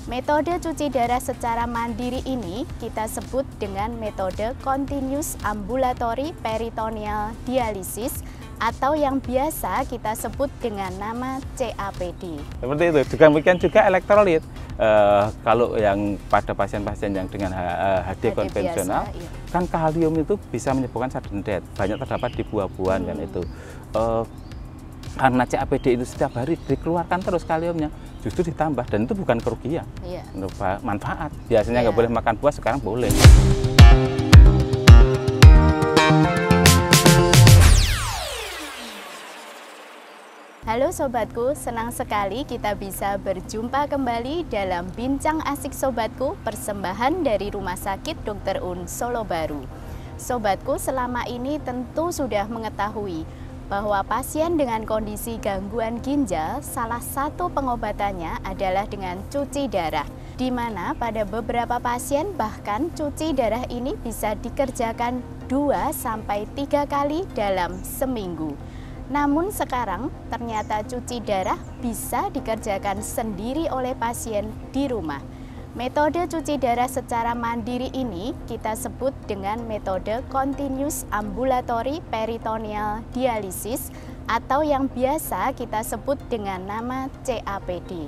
Metode cuci darah secara mandiri ini kita sebut dengan metode Continuous Ambulatory Peritoneal Dialysis atau yang biasa kita sebut dengan nama CAPD. Seperti itu. Demikian juga elektrolit. Kalau yang pada pasien-pasien yang dengan HD konvensional, biasa, iya. kan kalium itu bisa menyebabkan sudden death. Banyak terdapat di buah-buahan kan itu. Karena CAPD itu setiap hari dikeluarkan terus kaliumnya, justru ditambah dan itu bukan kerugian, Iya. manfaat. Biasanya nggak boleh makan buah, sekarang boleh. Halo sobatku, senang sekali kita bisa berjumpa kembali dalam Bincang Asik Sobatku, persembahan dari Rumah Sakit Dr. Un Solo Baru. Sobatku, selama ini tentu sudah mengetahui bahwa pasien dengan kondisi gangguan ginjal, salah satu pengobatannya adalah dengan cuci darah, di mana pada beberapa pasien bahkan cuci darah ini bisa dikerjakan 2-3 kali dalam seminggu. Namun sekarang ternyata cuci darah bisa dikerjakan sendiri oleh pasien di rumah. Metode cuci darah secara mandiri ini kita sebut dengan metode Continuous Ambulatory Peritoneal Dialysis atau yang biasa kita sebut dengan nama CAPD.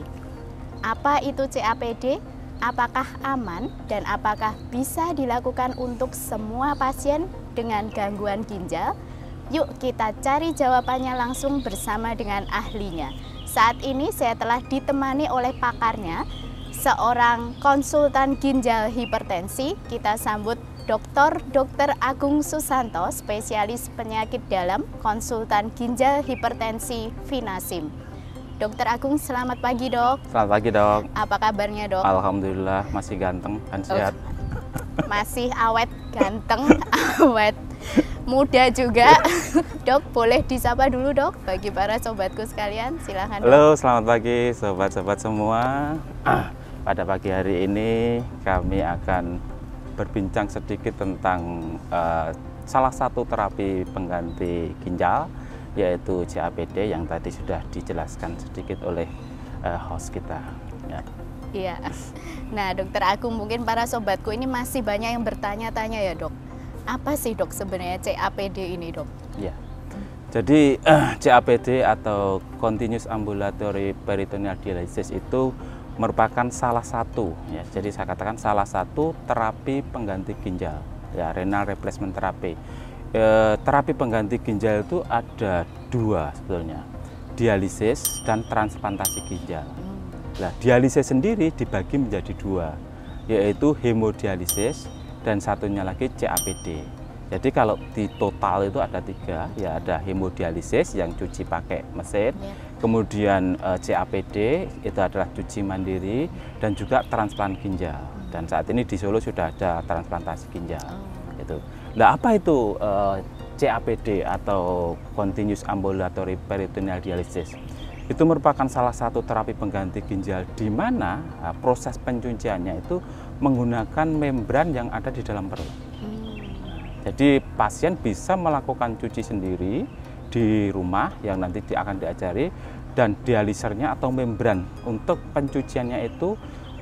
Apa itu CAPD? Apakah aman dan apakah bisa dilakukan untuk semua pasien dengan gangguan ginjal? Yuk kita cari jawabannya langsung bersama dengan ahlinya. Saat ini saya telah ditemani oleh pakarnya, seorang konsultan ginjal hipertensi. Kita sambut Dr. Agung Susanto, spesialis penyakit dalam, konsultan ginjal hipertensi Vinasim. Dr. Agung, selamat pagi dok. Selamat pagi dok. Apa kabarnya dok? Alhamdulillah masih ganteng dan sehat. Masih awet, ganteng, awet, muda juga. Dok, boleh disapa dulu dok bagi para sobatku sekalian, silahkan dok. Halo, selamat pagi sobat-sobat semua. Pada pagi hari ini kami akan berbincang sedikit tentang salah satu terapi pengganti ginjal, yaitu CAPD yang tadi sudah dijelaskan sedikit oleh host kita. Ya. Iya. Nah, Dokter Agung, mungkin para sobatku ini masih banyak yang bertanya-tanya ya dok. Apa sih dok sebenarnya CAPD ini dok? Ya. Jadi CAPD atau Continuous Ambulatory Peritoneal Dialysis itu merupakan salah satu, ya. Jadi saya katakan salah satu terapi pengganti ginjal, ya, renal replacement therapy. Terapi pengganti ginjal itu ada dua sebetulnya, dialisis dan transplantasi ginjal. Nah, dialisis sendiri dibagi menjadi dua, yaitu hemodialisis dan satunya lagi CAPD. Jadi kalau di total itu ada tiga, ya ada hemodialisis yang cuci pakai mesin, kemudian CAPD itu adalah cuci mandiri dan juga transplant ginjal. Dan saat ini di Solo sudah ada transplantasi ginjal. Gitu. Nah, apa itu CAPD atau Continuous Ambulatory Peritoneal Dialysis? Itu merupakan salah satu terapi pengganti ginjal di mana proses pencuciannya itu menggunakan membran yang ada di dalam perut. Jadi pasien bisa melakukan cuci sendiri di rumah yang nanti akan diajari, dan dialisernya atau membran untuk pencuciannya itu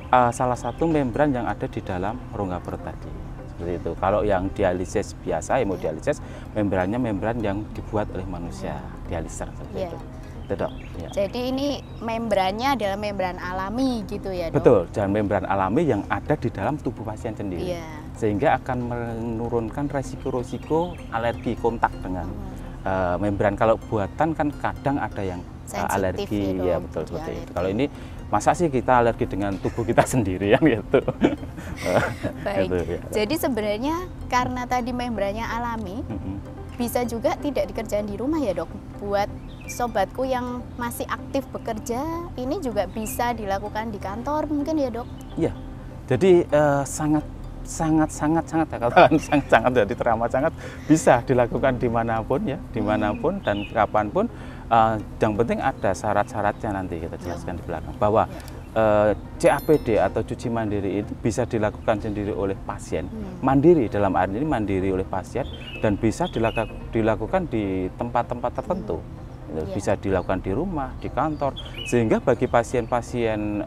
salah satu membran yang ada di dalam rongga perut tadi. Seperti itu. Kalau yang dialisis biasa, hemodialisis, membrannya membran yang dibuat oleh manusia, dialiser seperti itu. Dok, ya. Jadi ini membrannya adalah membran alami gitu ya dok? Betul, dan membran alami yang ada di dalam tubuh pasien sendiri. Sehingga akan menurunkan resiko-resiko alergi kontak dengan membran. Kalau buatan kan kadang ada yang alergi, ya betul seperti itu. Kalau ini masa sih kita alergi dengan tubuh kita sendiri ya gitu. Baik, gitu, ya. Jadi sebenarnya karena tadi membrannya alami, bisa juga tidak dikerjain di rumah ya dok? Buat sobatku yang masih aktif bekerja, ini juga bisa dilakukan di kantor mungkin ya dok? Iya, jadi sangat jadi teramat sangat bisa dilakukan dimanapun ya, dimanapun dan kapanpun. Yang penting ada syarat-syaratnya, nanti kita jelaskan di belakang, bahwa CAPD atau cuci mandiri itu bisa dilakukan sendiri oleh pasien, mandiri dalam arti ini mandiri oleh pasien, dan bisa dilakukan di tempat-tempat tertentu. Bisa dilakukan di rumah, di kantor, sehingga bagi pasien-pasien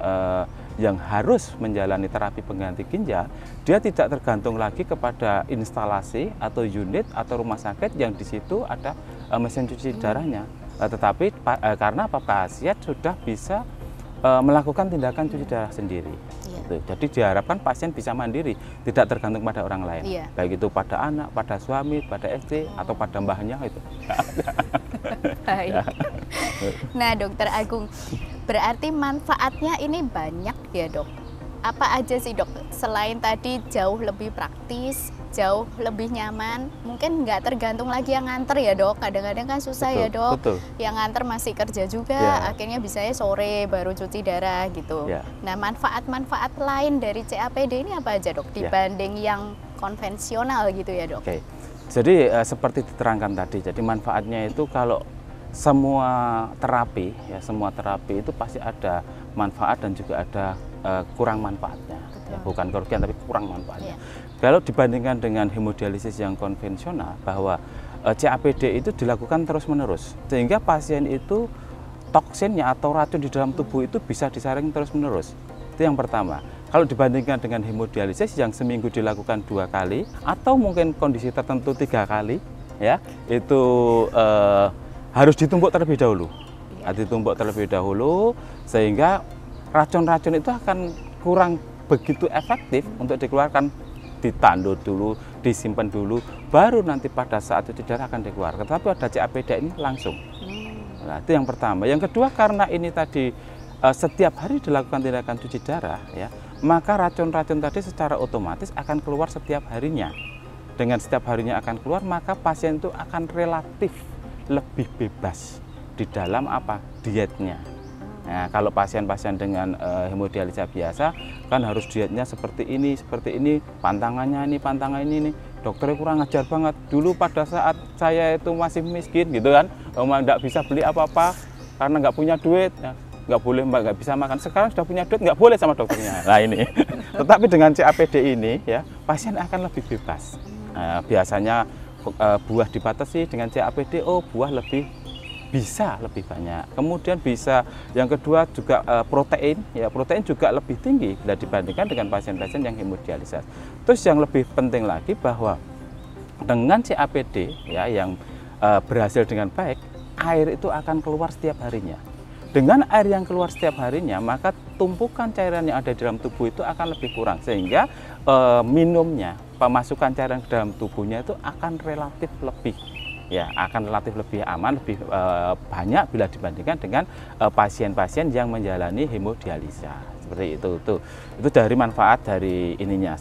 yang harus menjalani terapi pengganti ginjal, dia tidak tergantung lagi kepada instalasi atau unit atau rumah sakit yang di situ ada mesin cuci darahnya. Tetapi karena pasien sudah bisa melakukan tindakan cuci darah sendiri. Jadi diharapkan pasien bisa mandiri, tidak tergantung pada orang lain. Baik itu pada anak, pada suami, pada istri, atau pada mbahnya itu. Baik. Nah, Dokter Agung, berarti manfaatnya ini banyak ya, Dok? Apa aja sih, Dok? Selain tadi jauh lebih praktis, jauh lebih nyaman, mungkin nggak tergantung lagi yang nganter ya, Dok? Kadang-kadang kan susah ya, Dok? Yang nganter masih kerja juga, akhirnya bisanya sore baru cuci darah gitu. Nah, manfaat-manfaat lain dari CAPD ini apa aja, Dok? Dibanding yang konvensional gitu ya, Dok? Jadi seperti diterangkan tadi, jadi manfaatnya itu kalau semua terapi itu pasti ada manfaat dan juga ada kurang manfaatnya. Bukan kerugian tapi kurang manfaatnya. Kalau dibandingkan dengan hemodialisis yang konvensional, bahwa CAPD itu dilakukan terus-menerus, sehingga pasien itu toksinnya atau racun di dalam tubuh itu bisa disaring terus-menerus. Itu yang pertama. Kalau dibandingkan dengan hemodialisis yang seminggu dilakukan 2 kali atau mungkin kondisi tertentu 3 kali, ya itu harus ditumbuk terlebih dahulu. Ditumbuk terlebih dahulu sehingga racun-racun itu akan kurang begitu efektif untuk dikeluarkan, ditandu dulu, disimpan dulu, baru nanti pada saat cuci darah akan dikeluarkan. Tetapi ada CAPD ini langsung. Nah, itu yang pertama. Yang kedua, karena ini tadi setiap hari dilakukan tindakan cuci darah, ya, maka racun-racun tadi secara otomatis akan keluar setiap harinya. Dengan setiap harinya akan keluar, maka pasien itu akan relatif lebih bebas di dalam dietnya. Nah, kalau pasien-pasien dengan hemodialisa biasa kan harus dietnya seperti ini, pantangannya ini, pantangan ini. Dokternya kurang ajar banget. Dulu pada saat saya itu masih miskin gitu kan, nggak bisa beli apa-apa karena nggak punya duit. Ya, nggak boleh Mbak, nggak bisa makan. Sekarang sudah punya duit, nggak boleh sama dokternya. Nah ini. Tetapi dengan CAPD ini, ya pasien akan lebih bebas. Biasanya buah dibatasi, dengan CAPD, buah bisa lebih banyak. Kemudian bisa yang kedua juga protein, ya protein juga lebih tinggi bila dibandingkan dengan pasien-pasien yang hemodialisis. Terus yang lebih penting lagi bahwa dengan CAPD ya yang berhasil dengan baik, air itu akan keluar setiap harinya. Dengan air yang keluar setiap harinya, maka tumpukan cairan yang ada di dalam tubuh itu akan lebih kurang, sehingga minumnya, pemasukan cairan ke dalam tubuhnya itu akan relatif lebih. Ya, akan relatif lebih aman, lebih banyak bila dibandingkan dengan pasien-pasien yang menjalani hemodialisa. Seperti itu. Itu dari manfaat dari ininya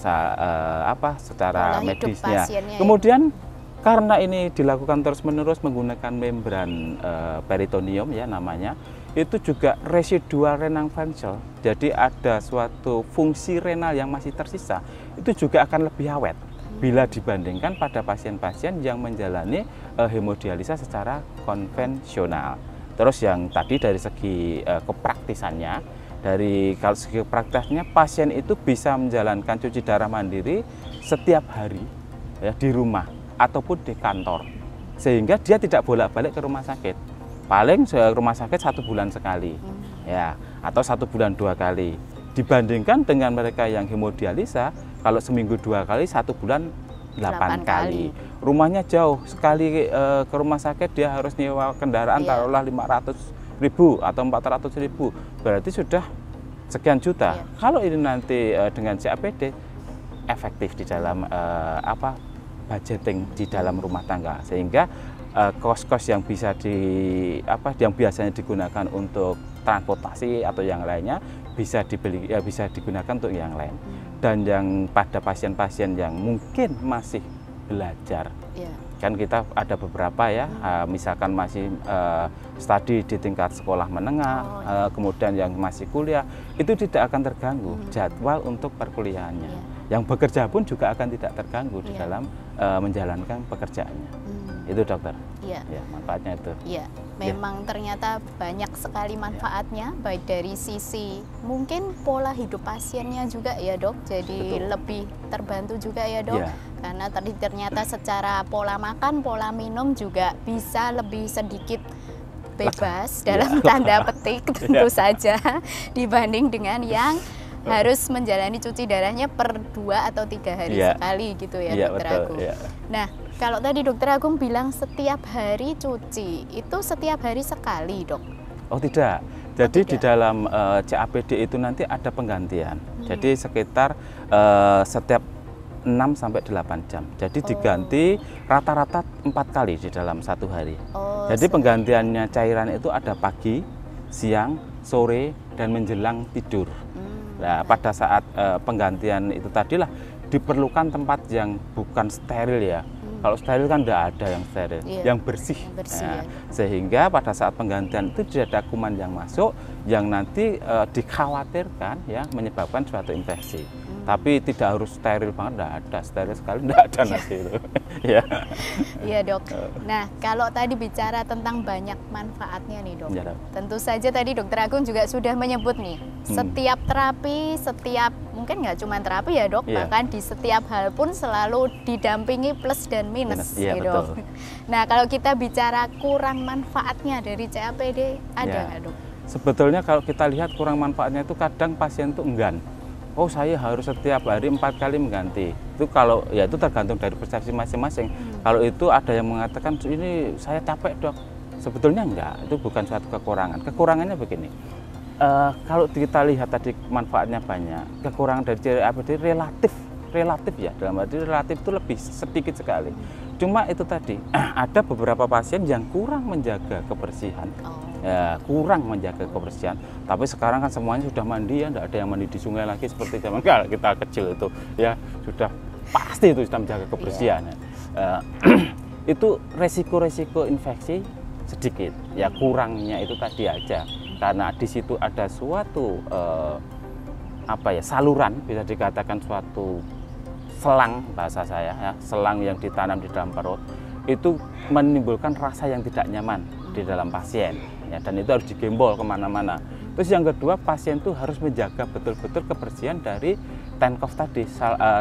secara medisnya. Kemudian karena ini dilakukan terus-menerus menggunakan membran peritoneum ya namanya, itu juga residual renal function. Jadi ada suatu fungsi renal yang masih tersisa, itu juga akan lebih awet bila dibandingkan pada pasien-pasien yang menjalani hemodialisa secara konvensional. Terus yang tadi dari segi kepraktisannya, kalau segi praktisnya pasien itu bisa menjalankan cuci darah mandiri setiap hari ya, di rumah ataupun di kantor, sehingga dia tidak bolak-balik ke rumah sakit. Paling rumah sakit 1 bulan sekali, ya, atau 1 bulan 2 kali. Dibandingkan dengan mereka yang hemodialisa, kalau seminggu 2 kali, 1 bulan 8 kali. Rumahnya jauh, sekali ke rumah sakit dia harus nyewa kendaraan taruhlah 500.000 atau 400.000, berarti sudah sekian juta. Kalau ini nanti dengan CAPD efektif di dalam budgeting di dalam rumah tangga, sehingga kos-kos yang bisa yang biasanya digunakan untuk transportasi atau yang lainnya bisa digunakan untuk yang lain. Dan yang pada pasien-pasien yang mungkin masih belajar, kan kita ada beberapa ya, misalkan masih studi di tingkat sekolah menengah, kemudian yang masih kuliah, itu tidak akan terganggu jadwal untuk perkuliahannya. Yang bekerja pun juga akan tidak terganggu di dalam menjalankan pekerjaannya. Itu dokter. Ya, manfaatnya itu. Iya, memang ternyata banyak sekali manfaatnya, baik dari sisi mungkin pola hidup pasiennya juga ya dok, jadi lebih terbantu juga ya dok, karena tadi ternyata secara pola makan, pola minum juga bisa lebih sedikit bebas dalam tanda petik tentu saja dibanding dengan yang harus menjalani cuci darahnya per 2 atau 3 hari sekali gitu ya, Dokter Agung. Nah, kalau tadi Dokter Agung bilang setiap hari cuci, itu setiap hari sekali, Dok? Oh tidak. Jadi di dalam CAPD itu nanti ada penggantian. Jadi sekitar setiap 6 sampai 8 jam. Jadi diganti rata-rata 4 kali di dalam satu hari. Jadi penggantiannya cairan itu ada pagi, siang, sore, dan menjelang tidur. Nah, pada saat penggantian itu tadilah diperlukan tempat yang bukan steril ya. Kalau steril kan tidak ada yang steril, yang bersih. Nah, sehingga pada saat penggantian itu tidak ada kuman yang masuk yang nanti dikhawatirkan ya menyebabkan suatu infeksi. Tapi tidak harus steril banget, tidak ada steril sekali, tidak ada nanti itu. Iya Dok. Nah kalau tadi bicara tentang banyak manfaatnya nih Dok, tentu saja tadi Dokter Agung juga sudah menyebut nih, setiap terapi, mungkin nggak cuma terapi ya Dok, bahkan di setiap hal pun selalu didampingi plus dan minus nih Dok. Nah kalau kita bicara kurang manfaatnya dari CAPD, ada nggak Dok? Sebetulnya kalau kita lihat kurang manfaatnya itu kadang pasien itu enggan. Oh saya harus setiap hari 4 kali mengganti. Itu kalau ya itu tergantung dari persepsi masing-masing. Kalau itu ada yang mengatakan ini saya capek Dok. Sebetulnya enggak, itu bukan suatu kekurangan. Kekurangannya begini. Kalau kita lihat tadi manfaatnya banyak, kekurangan dari CAPD relatif ya, dalam arti relatif itu lebih sedikit sekali. Cuma itu tadi ada beberapa pasien yang kurang menjaga kebersihan. Ya, kurang menjaga kebersihan, tapi sekarang kan semuanya sudah mandi ya, tidak ada yang mandi di sungai lagi seperti zaman kita kecil itu ya, sudah pasti itu sudah menjaga kebersihan. Itu resiko-resiko infeksi sedikit ya, kurangnya itu tadi aja karena di situ ada suatu saluran, bisa dikatakan suatu selang bahasa saya ya, selang yang ditanam di dalam perut itu menimbulkan rasa yang tidak nyaman di dalam pasien ya, dan itu harus digembol kemana-mana. Terus yang kedua, pasien tuh harus menjaga betul-betul kebersihan dari TENCOV tadi,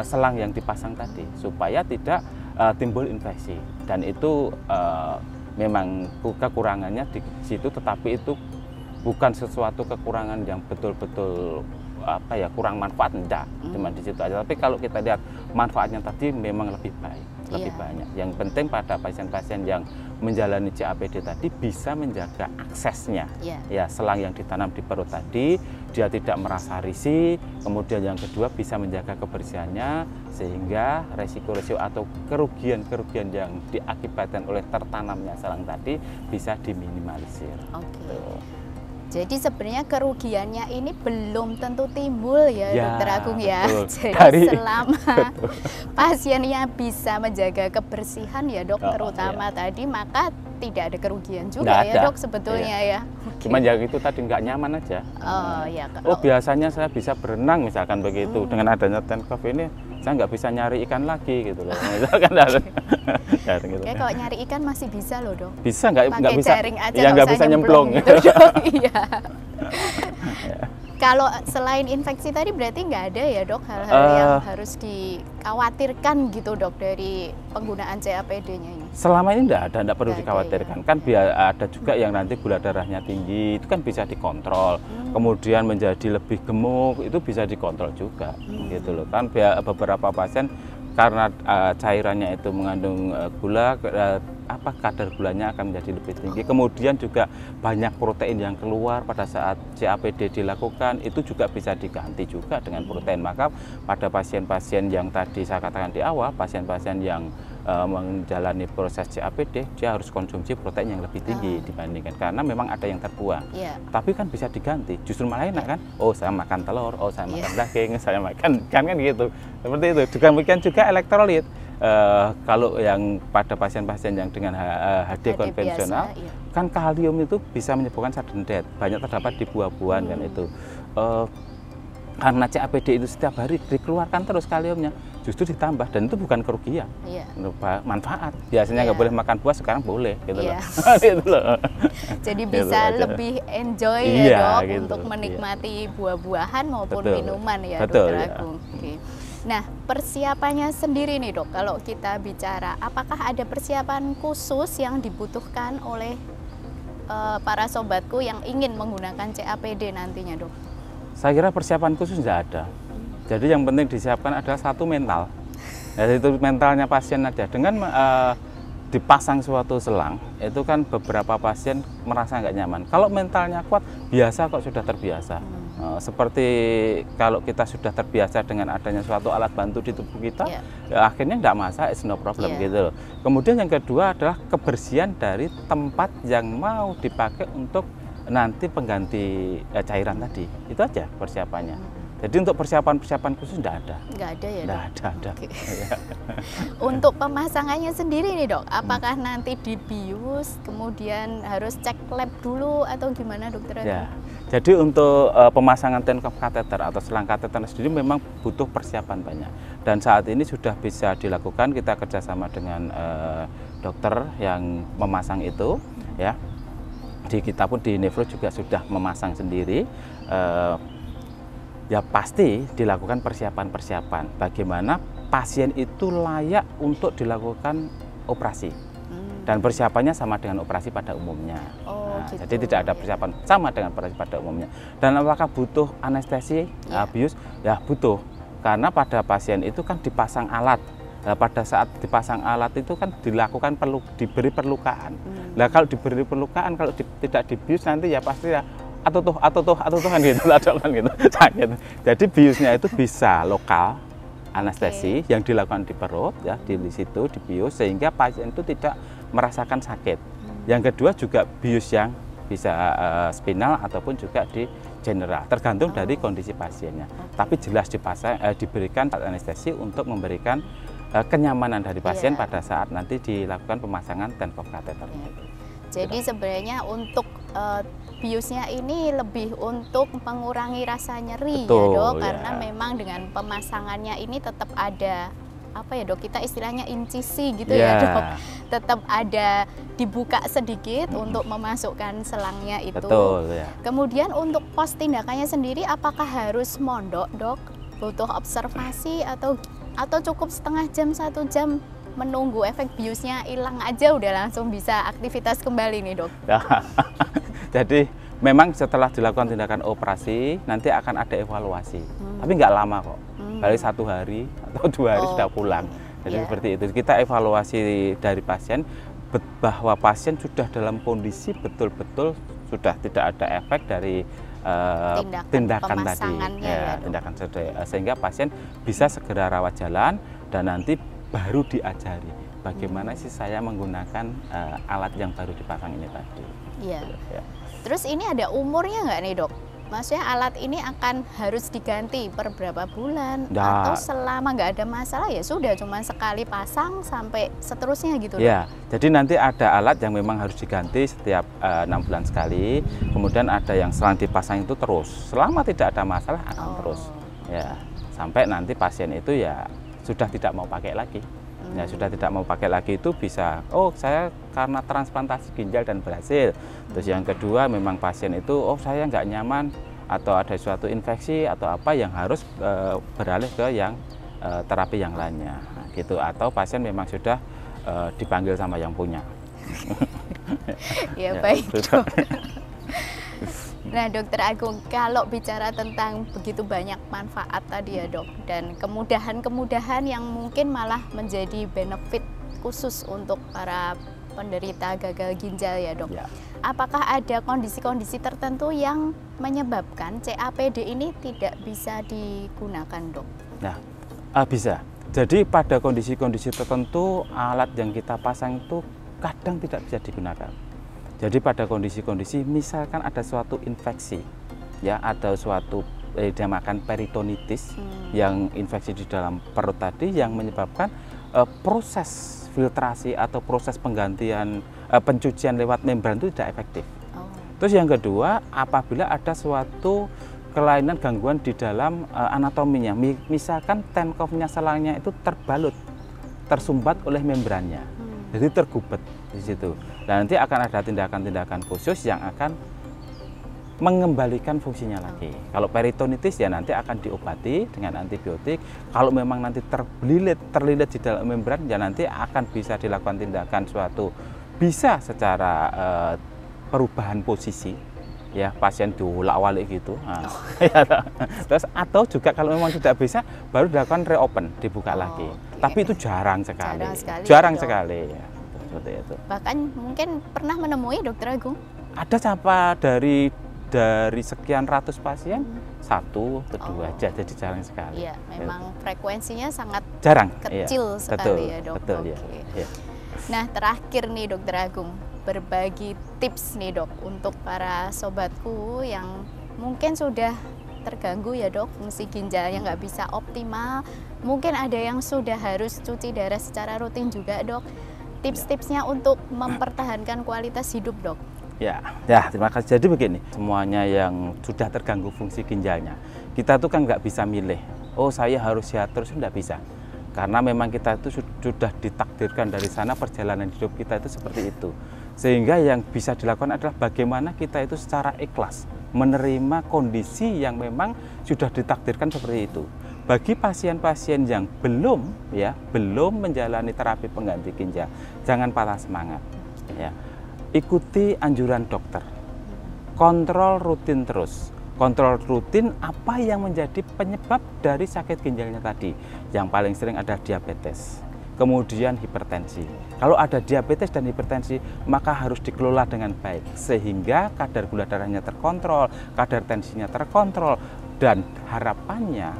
selang yang dipasang tadi, supaya tidak timbul infeksi. Dan itu memang kekurangannya di situ, tetapi itu bukan sesuatu kekurangan yang betul-betul kurang manfaat, enggak, cuma di situ aja. Tapi kalau kita lihat manfaatnya tadi memang lebih baik, lebih banyak. Yang penting pada pasien-pasien yang menjalani CAPD tadi bisa menjaga aksesnya, ya selang yang ditanam di perut tadi, dia tidak merasa risih. Kemudian yang kedua bisa menjaga kebersihannya, sehingga resiko-resiko atau kerugian-kerugian yang diakibatkan oleh tertanamnya selang tadi bisa diminimalisir. Jadi sebenarnya kerugiannya ini belum tentu timbul ya, Dokter Agung ya. Betul. Jadi selama pasiennya bisa menjaga kebersihan ya Dok, terutama tadi, maka tidak ada kerugian juga ya Dok sebetulnya ya. Cuma ya itu tadi nggak nyaman aja. Biasanya saya bisa berenang misalkan begitu, dengan adanya TENCOV ini saya nggak bisa nyari ikan lagi gitu loh. Misalkan gitu. Kayak kalau nyari ikan masih bisa loh Dok. Bisa nggak bisa? Jaring aja, ya nggak bisa nyemplung. Gitu, iya. Kalau selain infeksi tadi berarti nggak ada ya Dok hal-hal yang harus dikhawatirkan gitu Dok dari penggunaan CAPD-nya ini? Selama ini nggak perlu dikhawatirkan. Kan ada juga yang nanti gula darahnya tinggi, itu kan bisa dikontrol. Kemudian menjadi lebih gemuk, itu bisa dikontrol juga, gitu loh. Kan beberapa pasien karena cairannya itu mengandung gula, kadar gulanya akan menjadi lebih tinggi. Kemudian juga banyak protein yang keluar pada saat CAPD dilakukan, itu juga bisa diganti juga dengan protein. Maka pada pasien-pasien yang tadi saya katakan di awal, pasien-pasien yang menjalani proses CAPD, dia harus konsumsi protein yang lebih tinggi dibandingkan, karena memang ada yang terbuang. Tapi kan bisa diganti, justru malah enak kan? Oh saya makan telur, oh saya makan daging, saya makan kan gitu. Seperti itu. Demikian juga elektrolit. Kalau yang pada pasien-pasien yang dengan HD konvensional, kan kalium itu bisa menyebabkan sudden death, banyak terdapat di buah-buahan kan itu. Karena CAPD itu setiap hari dikeluarkan terus kaliumnya, justru ditambah, dan itu bukan kerugian, manfaat. Biasanya nggak boleh makan buah, sekarang boleh gitu loh. Gitu loh. Jadi bisa gitu lebih enjoy ya Dok, gitu, untuk menikmati buah-buahan maupun minuman ya Dokter Agung. Nah, persiapannya sendiri nih Dok, kalau kita bicara, apakah ada persiapan khusus yang dibutuhkan oleh para sobatku yang ingin menggunakan CAPD nantinya Dok? Saya kira persiapan khusus tidak ada. Jadi yang penting disiapkan adalah satu mental. Yaitu mentalnya pasien aja. Dengan dipasang suatu selang, itu kan beberapa pasien merasa nggak nyaman. Kalau mentalnya kuat, biasa kok sudah terbiasa. Seperti kalau kita sudah terbiasa dengan adanya suatu alat bantu di tubuh kita, ya akhirnya nggak masalah, it's no problem gitu loh. Kemudian yang kedua adalah kebersihan dari tempat yang mau dipakai untuk nanti pengganti cairan tadi. Itu aja persiapannya. Jadi untuk persiapan khusus tidak ada. Nggak ada ya, Nggak Dok? ada. Oke. Untuk pemasangannya sendiri nih, Dok, apakah nanti dibius, kemudian harus cek lab dulu atau gimana, Dokter? Ya. Jadi untuk pemasangan TENCOV kateter atau selang kateter sendiri memang butuh persiapan banyak. Dan saat ini sudah bisa dilakukan, kita kerjasama dengan dokter yang memasang itu, ya. Di kita pun di Nefro juga sudah memasang sendiri. Ya pasti dilakukan persiapan-persiapan bagaimana pasien itu layak untuk dilakukan operasi. Dan persiapannya sama dengan operasi pada umumnya. Gitu. Jadi tidak ada persiapan sama dengan operasi pada umumnya. Dan apakah butuh anestesi, bius? Ya butuh, karena pada pasien itu kan dipasang alat. Nah, pada saat dipasang alat itu kan dilakukan diberi perlukaan. Nah kalau diberi perlukaan, kalau tidak dibius nanti ya pasti ya atau kan gitu, kan gitu, sakit. Jadi biusnya itu bisa lokal anestesi yang dilakukan di perut, ya di situ dibius sehingga pasien itu tidak merasakan sakit. Yang kedua juga bius yang bisa spinal ataupun juga di general, tergantung dari kondisi pasiennya. Tapi jelas diberikan anestesi untuk memberikan kenyamanan dari pasien pada saat nanti dilakukan pemasangan TENCOV kateter. Jadi sebenarnya untuk biusnya ini lebih untuk mengurangi rasa nyeri. Betul, ya, Dok, karena memang dengan pemasangannya ini tetap ada apa ya, Dok, kita istilahnya incisi gitu ya, Dok. Tetap ada dibuka sedikit untuk memasukkan selangnya itu. Betul, ya. Kemudian untuk pos tindakannya sendiri apakah harus mondok, Dok? Butuh observasi atau cukup setengah jam, 1 jam menunggu efek biusnya hilang aja udah langsung bisa aktivitas kembali nih, Dok? Jadi memang setelah dilakukan tindakan operasi nanti akan ada evaluasi, tapi nggak lama kok, paling 1 hari atau 2 hari sudah pulang. Jadi seperti itu kita evaluasi dari pasien bahwa pasien sudah dalam kondisi betul-betul sudah tidak ada efek dari tindakan tadi, tindakan sehingga pasien bisa segera rawat jalan dan nanti baru diajari bagaimana sih saya menggunakan alat yang baru dipasang ini tadi. Iya. Terus ini ada umurnya nggak nih, Dok? Maksudnya alat ini akan harus diganti per berapa bulan atau selama nggak ada masalah ya sudah cuma sekali pasang sampai seterusnya gitu, Dok? Ya, jadi nanti ada alat yang memang harus diganti setiap 6 bulan sekali. Kemudian ada yang selang dipasang itu terus, selama tidak ada masalah akan terus. Ya, sampai nanti pasien itu ya sudah tidak mau pakai lagi. Ya sudah tidak mau pakai lagi itu bisa, oh saya karena transplantasi ginjal dan berhasil. Terus yang kedua memang pasien itu, oh saya nggak nyaman atau ada suatu infeksi atau apa yang harus beralih ke yang terapi yang lainnya gitu. Atau pasien memang sudah dipanggil sama yang punya. Ya baik. Nah, Dokter Agung, kalau bicara tentang begitu banyak manfaat tadi ya, Dok, dan kemudahan-kemudahan yang mungkin malah menjadi benefit khusus untuk para penderita gagal ginjal ya, Dok. Ya. Apakah ada kondisi-kondisi tertentu yang menyebabkan CAPD ini tidak bisa digunakan, Dok? Nah, bisa. Jadi pada kondisi-kondisi tertentu alat yang kita pasang itu kadang tidak bisa digunakan. Jadi pada kondisi-kondisi misalkan ada suatu infeksi, ya ada suatu dinamakan peritonitis yang infeksi di dalam perut tadi yang menyebabkan proses filtrasi atau proses penggantian pencucian lewat membran itu tidak efektif. Terus yang kedua, apabila ada suatu kelainan gangguan di dalam anatominya, misalkan TENCOV-nya selangnya itu terbalut, tersumbat oleh membrannya, jadi tergubet di situ. Dan nanti akan ada tindakan-tindakan khusus yang akan mengembalikan fungsinya lagi. Kalau peritonitis ya nanti akan diobati dengan antibiotik. Kalau memang nanti terlilit di dalam membran ya nanti akan bisa dilakukan tindakan suatu bisa secara perubahan posisi ya pasien diulak-walik gitu. Nah, ya, terus atau juga kalau memang tidak bisa baru dilakukan reopen, dibuka lagi. Okay. Tapi itu jarang sekali. Jarang sekali ya. Seperti itu. Bahkan mungkin pernah menemui Dokter Agung? Ada siapa dari sekian ratus pasien satu atau dua aja, jadi jarang sekali. Iya, memang frekuensinya sangat jarang, kecil sekali betul, ya dok. Betul, okay. ya. Nah terakhir nih Dokter Agung, berbagi tips nih dok untuk para sobatku yang mungkin sudah terganggu ya dok, fungsi ginjalnya nggak bisa optimal, mungkin ada yang sudah harus cuci darah secara rutin juga dok. Tips-tipsnya untuk mempertahankan kualitas hidup dok. Ya, terima kasih. Jadi begini, semuanya yang sudah terganggu fungsi ginjalnya, kita tuh kan nggak bisa milih, oh saya harus sehat terus, nggak bisa. Karena memang kita itu sudah ditakdirkan dari sana, perjalanan hidup kita itu seperti itu. Sehingga yang bisa dilakukan adalah bagaimana kita itu secara ikhlas menerima kondisi yang memang sudah ditakdirkan seperti itu. Bagi pasien-pasien yang belum menjalani terapi pengganti ginjal, jangan patah semangat. Ya. Ikuti anjuran dokter, kontrol rutin terus. Kontrol rutin apa yang menjadi penyebab dari sakit ginjalnya tadi. Yang paling sering ada diabetes, kemudian hipertensi. Kalau ada diabetes dan hipertensi, maka harus dikelola dengan baik. Sehingga kadar gula darahnya terkontrol, kadar tensinya terkontrol. Dan harapannya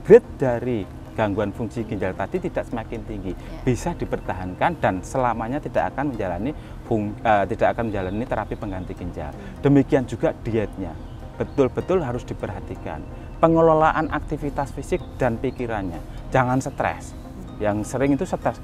grade dari gangguan fungsi ginjal tadi tidak semakin tinggi, bisa dipertahankan dan selamanya tidak akan menjalani terapi pengganti ginjal. Demikian juga dietnya, betul-betul harus diperhatikan. Pengelolaan aktivitas fisik dan pikirannya, jangan stres. Yang sering itu stres,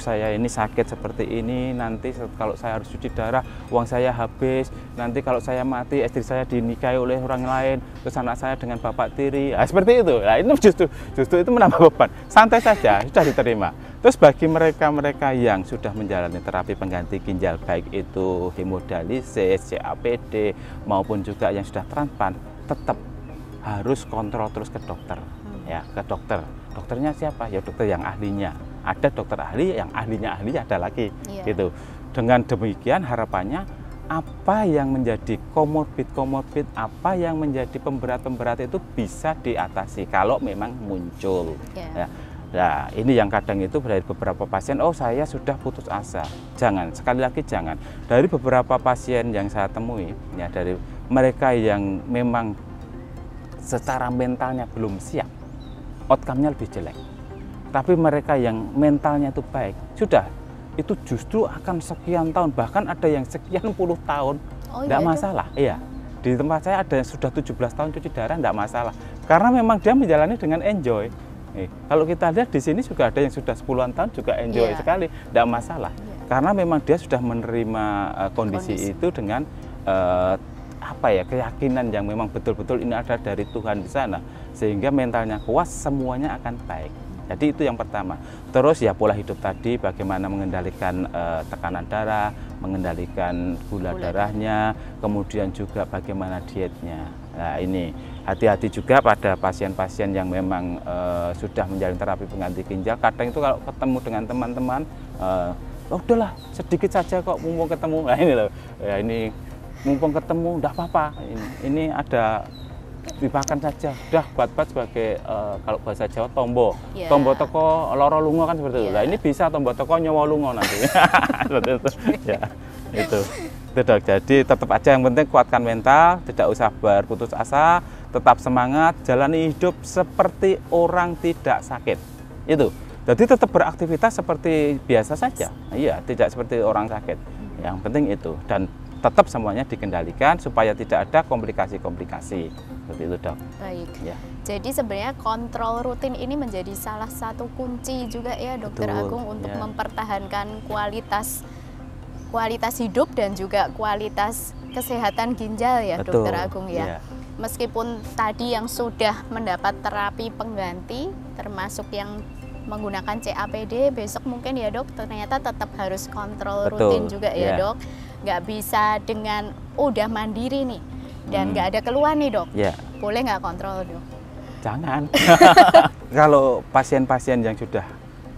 saya ini sakit seperti ini, nanti kalau saya harus cuci darah, uang saya habis, nanti kalau saya mati, istri saya dinikahi oleh orang lain, terus anak saya dengan bapak tiri, seperti itu. Nah, itu justru itu menambah beban. Santai saja, sudah diterima. Terus bagi mereka yang sudah menjalani terapi pengganti ginjal, baik itu hemodialisis, CAPD, maupun juga yang sudah transplant, tetap harus kontrol terus ke dokter, ya, ke dokter. Dokternya siapa? Ya dokter yang ahlinya. Ada dokter ahli, yang ahlinya ahli ada lagi, gitu. Dengan demikian harapannya apa yang menjadi komorbid, apa yang menjadi pemberat itu bisa diatasi kalau memang muncul. Ya. Nah, ini yang kadang itu dari beberapa pasien, saya sudah putus asa. Jangan, sekali lagi jangan. Dari beberapa pasien yang saya temui, ya dari mereka yang memang secara mentalnya belum siap, outcome-nya lebih jelek. Tapi mereka yang mentalnya itu baik, sudah, itu justru akan sekian tahun, bahkan ada yang sekian puluh tahun, tidak masalah. Iya, di tempat saya ada yang sudah 17 tahun cuci darah, tidak masalah. Karena memang dia menjalani dengan enjoy. Kalau kita lihat di sini juga ada yang sudah 10-an tahun juga enjoy sekali, tidak masalah. Karena memang dia sudah menerima kondisi itu dengan keyakinan yang memang betul-betul ini ada dari Tuhan di sana, sehingga mentalnya kuat, semuanya akan baik. Jadi itu yang pertama. Terus ya pola hidup tadi, bagaimana mengendalikan tekanan darah, mengendalikan gula darahnya, kemudian juga bagaimana dietnya. Nah ini hati-hati juga pada pasien-pasien yang memang sudah menjalani terapi pengganti ginjal. Kadang itu kalau ketemu dengan teman-teman, udahlah sedikit saja kok mumpung ketemu. Nah ini loh, ya ini mumpung ketemu, enggak apa-apa. Ini ada dimakan saja, udah buat sebagai kalau bahasa Jawa tombo, tombo toko loro lungo kan seperti itu. Nah ini bisa tombo toko nyawa lungo nanti. Seperti itu. Ya, itu dok. Jadi tetap aja yang penting kuatkan mental, tidak usah berputus asa, tetap semangat, jalani hidup seperti orang tidak sakit. Itu. Jadi tetap beraktivitas seperti biasa saja. Iya, tidak seperti orang sakit. Yang penting itu, dan tetap semuanya dikendalikan supaya tidak ada komplikasi-komplikasi. Seperti itu dok. Baik. Ya. Jadi sebenarnya kontrol rutin ini menjadi salah satu kunci juga ya Dokter Agung untuk mempertahankan kualitas hidup dan juga kualitas kesehatan ginjal ya Dokter Agung ya. Meskipun tadi yang sudah mendapat terapi pengganti termasuk yang menggunakan CAPD, besok mungkin ya dok ternyata tetap harus kontrol rutin juga ya dok. Nggak bisa dengan udah mandiri nih dan nggak ada keluhan nih dok, boleh nggak kontrol dok? Jangan. Kalau pasien-pasien yang sudah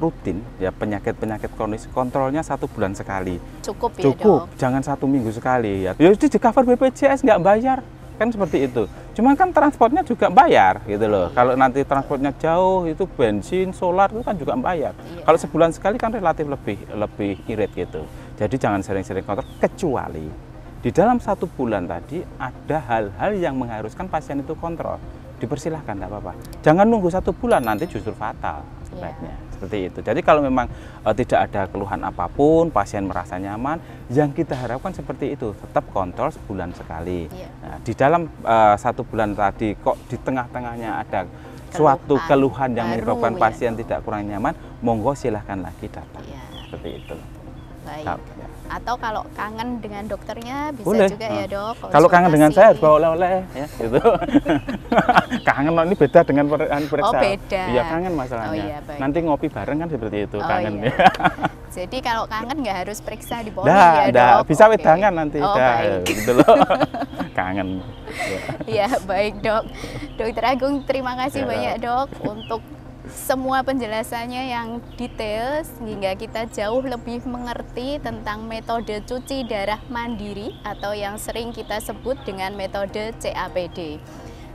rutin ya penyakit-penyakit kronis kontrolnya 1 bulan sekali. Cukup ya Cukup, dok? jangan 1 minggu sekali ya. Ya itu di cover BPJS nggak bayar kan seperti itu. Cuman kan transportnya juga bayar gitu loh. Kalau nanti transportnya jauh itu bensin, solar itu kan juga bayar. Kalau sebulan sekali kan relatif lebih irit gitu. Jadi jangan sering-sering kontrol kecuali di dalam 1 bulan tadi ada hal-hal yang mengharuskan pasien itu kontrol. Dipersilahkan, nggak apa-apa. Jangan nunggu 1 bulan, nanti justru fatal sebaiknya. Seperti itu. Jadi kalau memang tidak ada keluhan apapun, pasien merasa nyaman, yang kita harapkan seperti itu, tetap kontrol sebulan sekali. Nah, di dalam 1 bulan tadi kok di tengah-tengahnya ada suatu keluhan yang menyebabkan pasien tidak kurang nyaman, monggo silahkan lagi datang. Seperti itu. Baik. Atau kalau kangen dengan dokternya bisa boleh juga ya dok. Kalau kangen dengan saya harus bawa oleh-oleh ya gitu. Kangen ini beda dengan periksa. Oh beda. Iya kangen masalahnya. Oh, iya, nanti ngopi bareng kan seperti itu kangen. Iya. Jadi kalau kangen nggak harus periksa di poli ya dok. Okay. Bisa wedangan nanti. Baik. Gitu loh. Kangen. Iya baik dok. Dokter Agung terima kasih banyak dok untuk semua penjelasannya yang detail sehingga kita jauh lebih mengerti tentang metode cuci darah mandiri atau yang sering kita sebut dengan metode CAPD.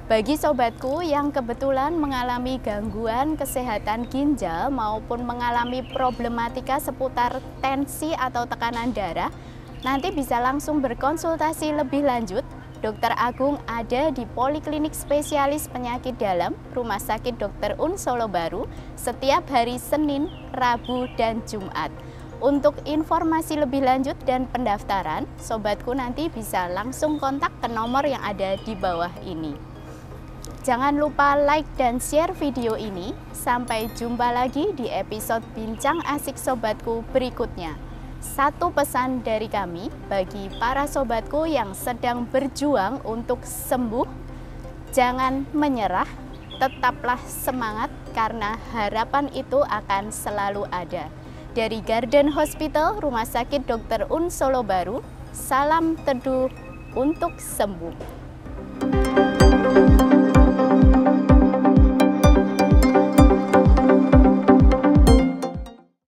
Bagi sobatku yang kebetulan mengalami gangguan kesehatan ginjal maupun mengalami problematika seputar tensi atau tekanan darah, nanti bisa langsung berkonsultasi lebih lanjut. Dokter Agung ada di Poliklinik Spesialis Penyakit Dalam Rumah Sakit Dr. Un Solo Baru setiap hari Senin, Rabu, dan Jumat. Untuk informasi lebih lanjut dan pendaftaran, sobatku nanti bisa langsung kontak ke nomor yang ada di bawah ini. Jangan lupa like dan share video ini. Sampai jumpa lagi di episode Bincang Asik Sobatku berikutnya. Satu pesan dari kami bagi para sobatku yang sedang berjuang untuk sembuh, jangan menyerah, tetaplah semangat karena harapan itu akan selalu ada. Dari Garden Hospital Rumah Sakit Dr. Un Solo Baru, salam teduh untuk sembuh.